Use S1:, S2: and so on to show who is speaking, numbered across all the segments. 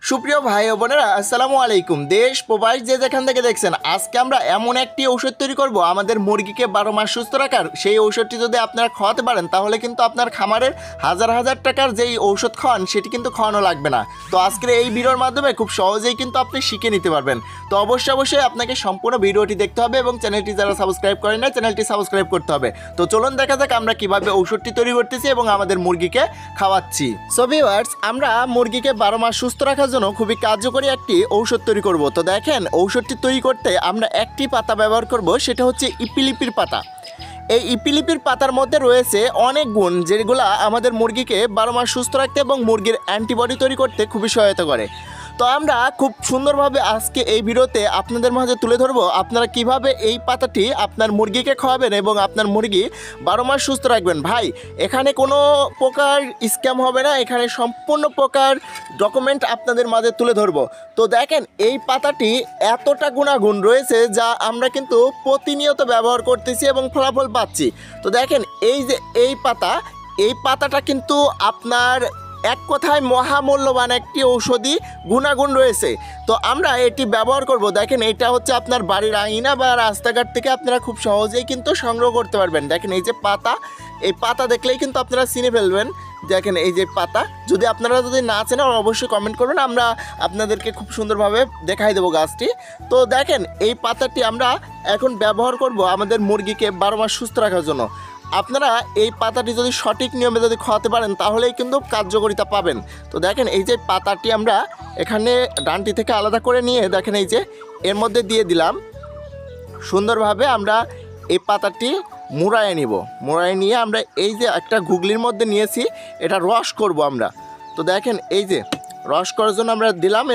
S1: সুপ্রিয় ভাই ও বোনেরা আসসালামু আলাইকুম। দেশ প্রবাস যে যেখান থেকে দেখছেন, আজকে আমরা এমন একটি ঔষধ তৈরি করব আমাদের মুরগিকে 12 মাস সুস্থ রাখার। সেই ঔষধটি যদি আপনারা খাওয়াতে পারেন তাহলে কিন্তু আপনার খামারের হাজার হাজার টাকার যেই ঔষধ খাওয়ান সেটি কিন্তু খাওয়ানো লাগবে না। তো আজকের এই ভিডিওর মাধ্যমে খুব সহজেই কিন্তু আপনি শিখে নিতে পারবেন। তো অবশ্যই আপনাকে সম্পূর্ণ ভিডিওটি দেখতে হবে এবং চ্যানেলটি যারা সাবস্ক্রাইব করেন না চ্যানেলটি সাবস্ক্রাইব করতে হবে। তো চলুন দেখা যাক আমরা কিভাবে ঔষধটি তৈরি করতেছি এবং আমাদের মুরগিকে খাওয়াচ্ছি। সো ভিউয়ার্স, আমরা মুরগিকে 12 মাস সুস্থ রাখার জন্য খুবই কার্যকরী একটি ঔষধ তৈরি করব। তো দেখেন, ঔষধটি তৈরি করতে আমরা একটি পাতা ব্যবহার করব, সেটা হচ্ছে ইপিলিপির পাতা। এই ইপিলিপির পাতার মধ্যে রয়েছে অনেক গুণ, যেগুলো আমাদের মুরগিকে 12 মাস সুস্থ রাখতে এবং মুরগির অ্যান্টিবডি তৈরি করতে খুবই সহায়তা করে। তো আমরা খুব সুন্দরভাবে আজকে এই ভিডিওতে আপনাদের মাঝে তুলে ধরবো আপনারা কিভাবে এই পাতাটি আপনার মুরগিকে খাওয়াবেন এবং আপনার মুরগি 12 মাস সুস্থ রাখবেন। ভাই, এখানে কোনো প্রকার স্ক্যাম হবে না, এখানে সম্পূর্ণ প্রকার ডকুমেন্ট আপনাদের মাঝে তুলে ধরবো। তো দেখেন, এই পাতাটি এতটা গুণাগুণ রয়েছে যা আমরা কিন্তু প্রতিনিয়ত ব্যবহার করতেছি এবং ফলাফল পাচ্ছি। তো দেখেন, এই পাতাটা কিন্তু আপনার এক কথায় মহামূল্যবান একটি ঔষধি গুণাগুণ রয়েছে। তো আমরা এটি ব্যবহার করব। দেখেন, এটা হচ্ছে আপনার বাড়ির আঙিনা বা রাস্তাঘাট থেকে আপনারা খুব সহজেই কিন্তু সংগ্রহ করতে পারবেন। দেখেন, এই যে পাতা, এই পাতা দেখলেই কিন্তু আপনারা চিনে ফেলবেন। দেখেন, এই যে পাতা, আপনারা যদি না চেনেন অবশ্যই কমেন্ট করবেন, আমরা আপনাদেরকে খুব সুন্দরভাবে দেখাই দেবো গাছটি। তো দেখেন, এই পাতাটি আমরা এখন ব্যবহার করব আমাদের মুরগিকে 12 মাস সুস্থ রাখার জন্য। আপনারা এই পাতাটি যদি সঠিক নিয়মে যদি খাওয়াতে পারেন তাহলেই কিন্তু কার্যকারিতা পাবেন। তো দেখেন, এই যে পাতাটি আমরা এখানে ডানটি থেকে আলাদা করে নিয়ে দেখেন এই যে এর মধ্যে দিয়ে দিলাম। সুন্দরভাবে আমরা এই পাতাটি মুড়ায় নিব। মুড়ায় নিয়ে আমরা এই যে একটা গুগলির মধ্যে নিয়েছি, এটা রস করব আমরা। তো দেখেন, এই যে রস করার জন্য আমরা দিলাম,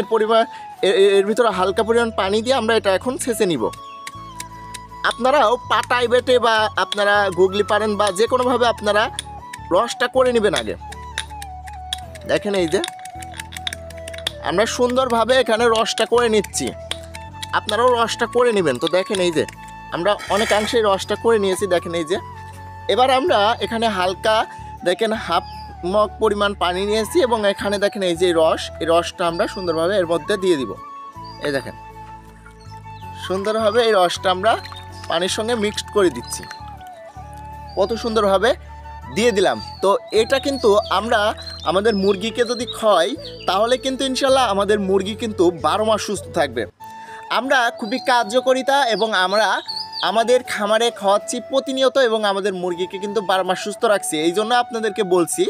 S1: এর ভিতরে হালকা পরিমাণ পানি দিয়ে আমরা এটা এখন ছেঁচে নিব। আপনারাও পাটায় বেটে বা আপনারা গুগলি পারেন বা যে কোনোভাবে আপনারা রসটা করে নেবেন আগে। দেখেন, এই যে আমরা সুন্দরভাবে এখানে রসটা করে নিচ্ছি, আপনারাও রসটা করে নেবেন। তো দেখেন, এই যে আমরা অনেকাংশেই রসটা করে নিয়েছি। দেখেন, এই যে এবার আমরা এখানে হালকা দেখেন হাফ মগ পরিমাণ পানি নিয়েছি এবং এখানে দেখেন এই যে এই রসটা আমরা সুন্দরভাবে এর মধ্যে দিয়ে দিব। এই দেখেন, সুন্দরভাবে এই রসটা আমরা পানির সঙ্গে মিক্সড করে দিচ্ছি, কত সুন্দরভাবে দিয়ে দিলাম। তো এটা কিন্তু আমরা আমাদের মুরগিকে যদি খাওয়াই তাহলে কিন্তু ইনশাল্লাহ আমাদের মুরগি কিন্তু 12 মাস সুস্থ থাকবে। আমরা খুবই কার্যকারিতা এবং আমরা আমাদের খামারে খাওয়াচ্ছি প্রতিনিয়ত এবং আমাদের মুরগিকে কিন্তু 12 মাস সুস্থ রাখছি। এই জন্য আপনাদেরকে বলছি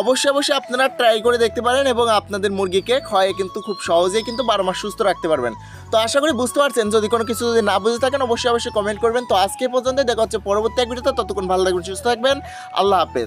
S1: অবশ্যই আপনারা ট্রাই করে দেখতে পারেন এবং আপনাদের মুরগিকে খাওয়াই কিন্তু খুব সহজেই কিন্তু 12 মাস সুস্থ রাখতে পারবেন। তো আশা করি বুঝতে পারছেন। যদি কোনো কিছু যদি না বুঝে থাকেন অবশ্যই কমেন্ট করবেন। তো আজকে পর্যন্ত দেখা হচ্ছে পরবর্তী এক ভিডিওতে। ততক্ষণ ভালো থাকবেন, সুস্থ থাকবেন। আল্লাহ হাফেজ।